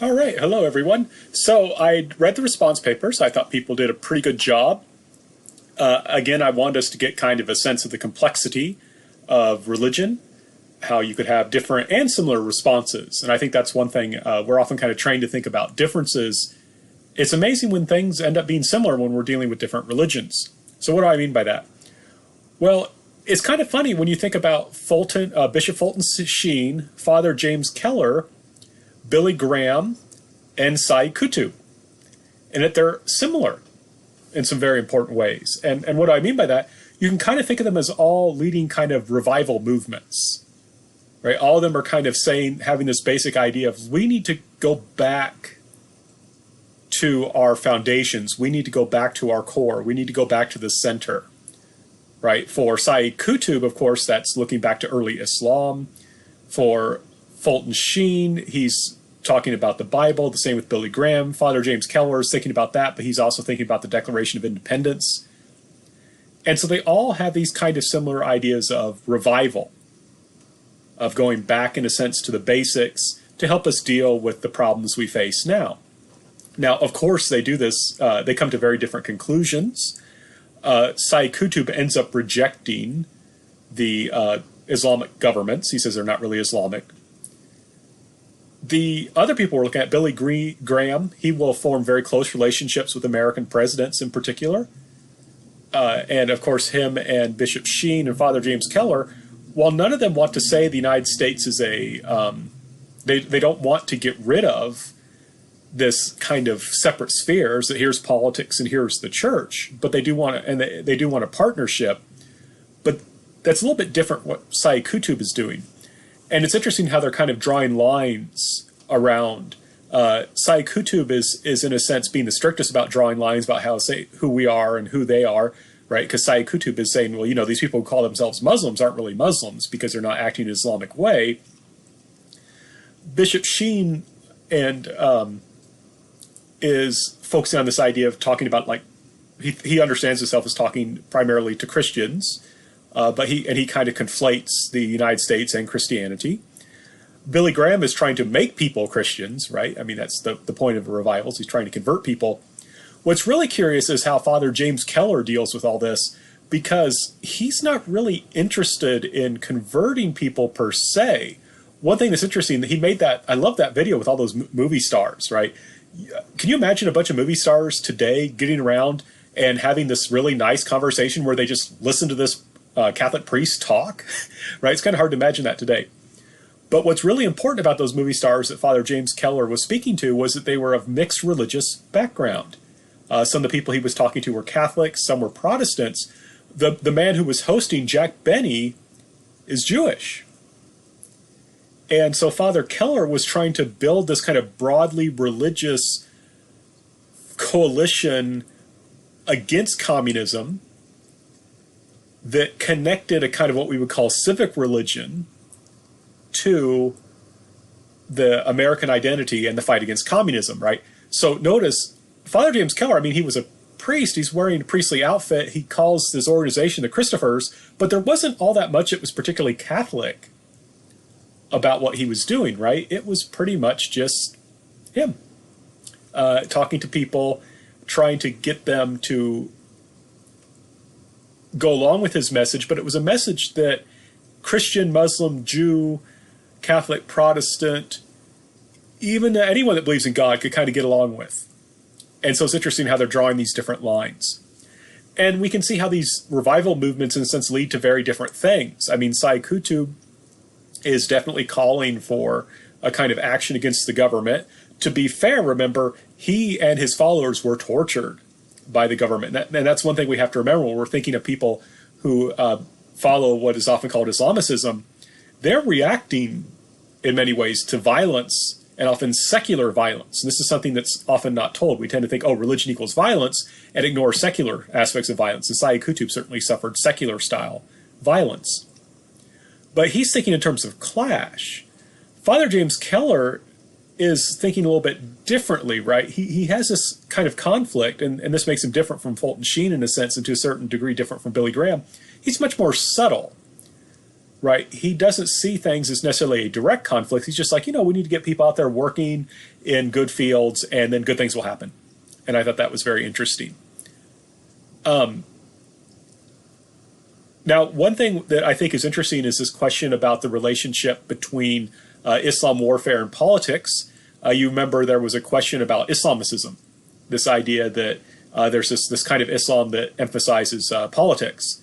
All right, hello everyone. So I read the response papers. I thought people did a pretty good job. Again, I wanted us to get kind of a sense of the complexity of religion, how you could have different and similar responses. And I think that's one thing we're often kind of trained to think about differences. It's amazing when things end up being similar when we're dealing with different religions. So what do I mean by that? Well, it's kind of funny when you think about Bishop Fulton Sheen, Father James Keller, Billy Graham, and Sayyid Qutb, and that they're similar in some very important ways. And what do I mean by that? You can kind of think of them as all leading kind of revival movements, right? All of them are kind of having this basic idea of we need to go back to our foundations. We need to go back to our core. We need to go back to the center, right? For Sayyid Qutb, of course, that's looking back to early Islam. For Fulton Sheen, he's talking about the Bible. The same with Billy Graham. Father James Keller is thinking about that, but he's also thinking about the Declaration of Independence. And so they all have these kind of similar ideas of revival, of going back, in a sense, to the basics to help us deal with the problems we face now. Now, of course, they do this. They come to very different conclusions. Sayyid Qutb ends up rejecting the Islamic governments. He says they're not really Islamic. The other people we're looking at, Billy Graham, he will form very close relationships with American presidents in particular. And of course, him and Bishop Sheen and Father James Keller, while none of them want to say the United States is they don't want to get rid of this kind of separate spheres, that here's politics and here's the church, but they do want to, and they do want a partnership. But that's a little bit different what Sayyid Qutb is doing. And it's interesting how they're kind of drawing lines around. Sayyid Qutb is in a sense being the strictest about drawing lines about how who we are and who they are, right? Because Sayyid Qutb is saying, well, these people who call themselves Muslims aren't really Muslims because they're not acting in an Islamic way. Bishop Sheen is focusing on this idea of talking about, like, he understands himself as talking primarily to Christians. But he kind of conflates the United States and Christianity. Billy Graham is trying to make people Christians, right? I mean, that's the point of the revivals. He's trying to convert people. What's really curious is how Father James Keller deals with all this, because he's not really interested in converting people per se. One thing that's interesting, he made that, I love that video with all those movie stars, right? Can you imagine a bunch of movie stars today getting around and having this really nice conversation where they just listen to this Catholic priest talk, right? It's kind of hard to imagine that today. But what's really important about those movie stars that Father James Keller was speaking to was that they were of mixed religious background. Some of the people he was talking to were Catholics, some were Protestants. The man who was hosting, Jack Benny, is Jewish. And so Father Keller was trying to build this kind of broadly religious coalition against communism that connected a kind of what we would call civic religion to the American identity and the fight against communism, right? So notice, Father James Keller, I mean, he was a priest. He's wearing a priestly outfit. He calls this organization the Christophers, but there wasn't all that much that was particularly Catholic about what he was doing, right? It was pretty much just him talking to people, trying to get them to go along with his message, but it was a message that Christian, Muslim, Jew, Catholic, Protestant, even anyone that believes in God could kind of get along with. And so it's interesting how they're drawing these different lines. And we can see how these revival movements, in a sense, lead to very different things. I mean, Sayyid Qutb is definitely calling for a kind of action against the government. To be fair, remember, he and his followers were tortured by the government. And that's one thing we have to remember when we're thinking of people who follow what is often called Islamicism. They're reacting in many ways to violence, and often secular violence. And this is something that's often not told. We tend to think, oh, religion equals violence, and ignore secular aspects of violence. And Sayyid Qutb certainly suffered secular style violence. But he's thinking in terms of clash. Father James Keller is thinking a little bit differently, right? He has this kind of conflict, and this makes him different from Fulton Sheen in a sense, and to a certain degree different from Billy Graham. He's much more subtle. right? He doesn't see things as necessarily a direct conflict. He's just like, we need to get people out there working in good fields, and then good things will happen. And I thought that was very interesting. Now, one thing that I think is interesting is this question about the relationship between Islam warfare and politics. You remember there was a question about Islamicism, this idea that there's this kind of Islam that emphasizes politics.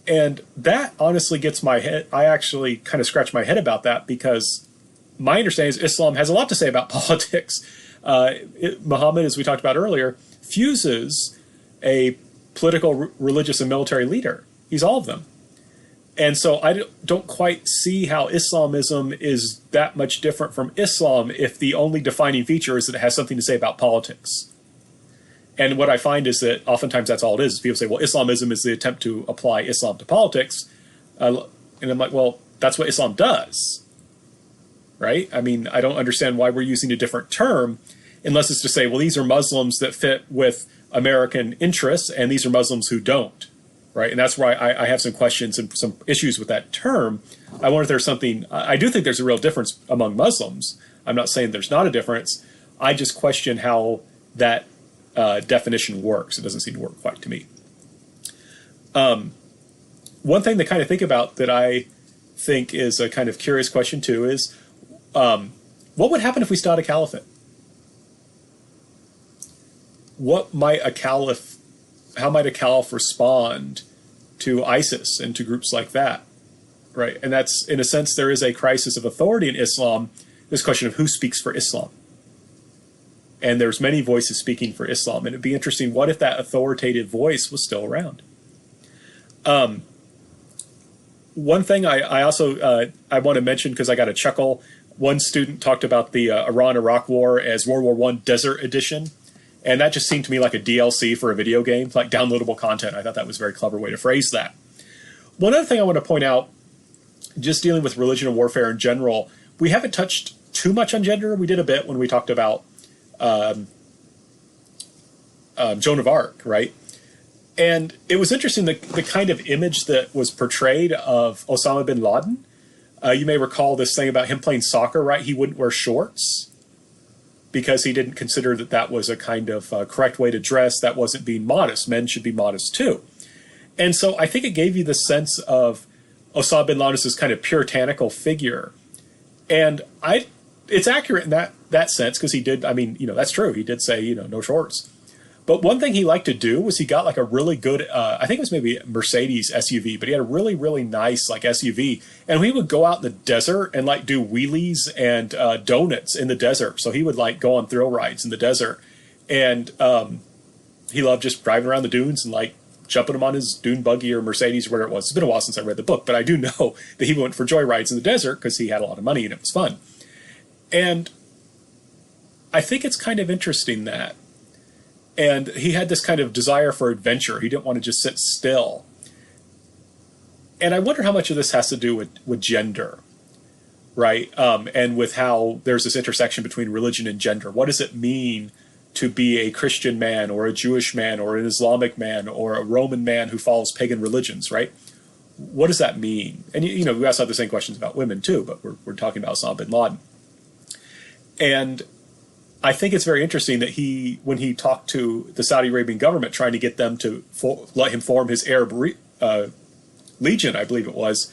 And that honestly gets my head. I actually kind of scratch my head about that, because my understanding is Islam has a lot to say about politics. Muhammad, as we talked about earlier, fuses a political, religious, and military leader. He's all of them. And so I don't quite see how Islamism is that much different from Islam if the only defining feature is that it has something to say about politics. And what I find is that oftentimes that's all it is. People say, well, Islamism is the attempt to apply Islam to politics. And I'm like, well, that's what Islam does, right? I mean, I don't understand why we're using a different term unless it's to say, well, these are Muslims that fit with American interests, and these are Muslims who don't, right? And that's why I have some questions and some issues with that term. I wonder if there's something, I do think there's a real difference among Muslims. I'm not saying there's not a difference. I just question how that definition works. It doesn't seem to work quite to me. One thing to kind of think about that I think is a kind of curious question too is, what would happen if we started a caliphate? What might a caliph, how might a caliph respond to ISIS and to groups like that, right? And that's, in a sense, there is a crisis of authority in Islam, this question of who speaks for Islam. And there's many voices speaking for Islam. And it'd be interesting, what if that authoritative voice was still around? One thing I also I want to mention, because I got a chuckle, one student talked about the Iran-Iraq war as World War I Desert Edition. And that just seemed to me like a DLC for a video game, like downloadable content. I thought that was a very clever way to phrase that. One other thing I want to point out, just dealing with religion and warfare in general, we haven't touched too much on gender. We did a bit when we talked about Joan of Arc, right? And it was interesting, the kind of image that was portrayed of Osama bin Laden. You may recall this thing about him playing soccer, right? He wouldn't wear shorts because he didn't consider that that was a kind of correct way to dress. That wasn't being modest. Men should be modest too. And so I think it gave you the sense of Osama bin Laden as this kind of puritanical figure. And it's accurate in that sense, because he did, I mean, that's true. He did say, no shorts. But one thing he liked to do was he got like a really good, I think it was maybe a Mercedes SUV, but he had a really, really nice like SUV. And we would go out in the desert and like do wheelies and donuts in the desert. So he would like go on thrill rides in the desert. And he loved just driving around the dunes and like jumping him on his dune buggy or Mercedes or whatever it was. It's been a while since I read the book, but I do know that he went for joy rides in the desert because he had a lot of money and it was fun. And I think it's kind of interesting that. And he had this kind of desire for adventure. He didn't want to just sit still. And I wonder how much of this has to do with gender, right? And with how there's this intersection between religion and gender. What does it mean to be a Christian man or a Jewish man or an Islamic man or a Roman man who follows pagan religions, right? What does that mean? And, we also have the same questions about women too, but we're talking about Osama bin Laden. And I think it's very interesting that when he talked to the Saudi Arabian government trying to get them to let him form his Arab Legion, I believe it was,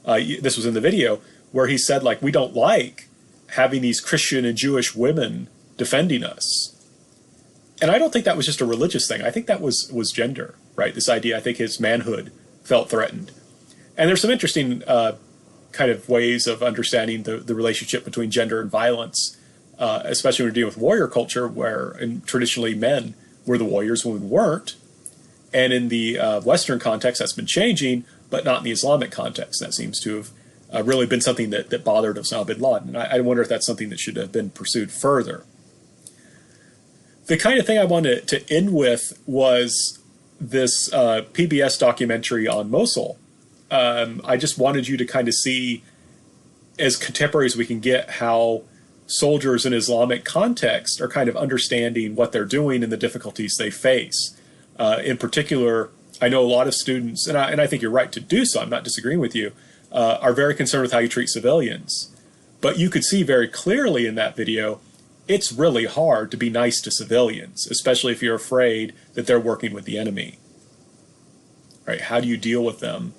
this was in the video, where he said, like, we don't like having these Christian and Jewish women defending us. And I don't think that was just a religious thing. I think that was gender, right? This idea, I think his manhood felt threatened. And there's some interesting kind of ways of understanding the relationship between gender and violence. Especially when we're dealing with warrior culture, where traditionally men were the warriors, women weren't. And in the Western context, that's been changing, but not in the Islamic context. That seems to have really been something that bothered Osama bin Laden. And I wonder if that's something that should have been pursued further. The kind of thing I wanted to end with was this PBS documentary on Mosul. I just wanted you to kind of see, as contemporary as we can get, how soldiers in Islamic context are kind of understanding what they're doing and the difficulties they face. In particular, I know a lot of students, and I think you're right to do so, I'm not disagreeing with you, are very concerned with how you treat civilians. But you could see very clearly in that video, it's really hard to be nice to civilians, especially if you're afraid that they're working with the enemy. Right? How do you deal with them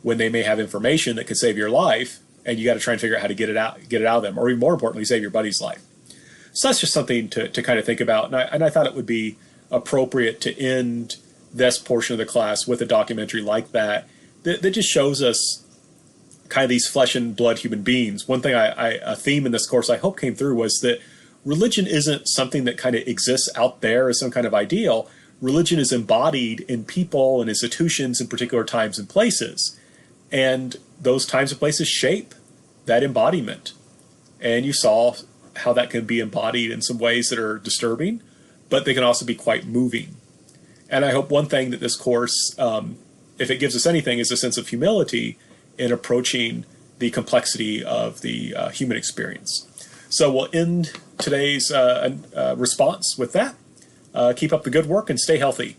when they may have information that could save your life, and you got to try and figure out how to get it out of them, or even more importantly, save your buddy's life. So that's just something to kind of think about, and I thought it would be appropriate to end this portion of the class with a documentary like that just shows us kind of these flesh and blood human beings. One thing a theme in this course I hope came through was that religion isn't something that kind of exists out there as some kind of ideal. Religion is embodied in people and institutions in particular times and places. And those times and places shape that embodiment. And you saw how that can be embodied in some ways that are disturbing, but they can also be quite moving. And I hope one thing that this course, if it gives us anything, is a sense of humility in approaching the complexity of the human experience. So we'll end today's response with that. Keep up the good work and stay healthy.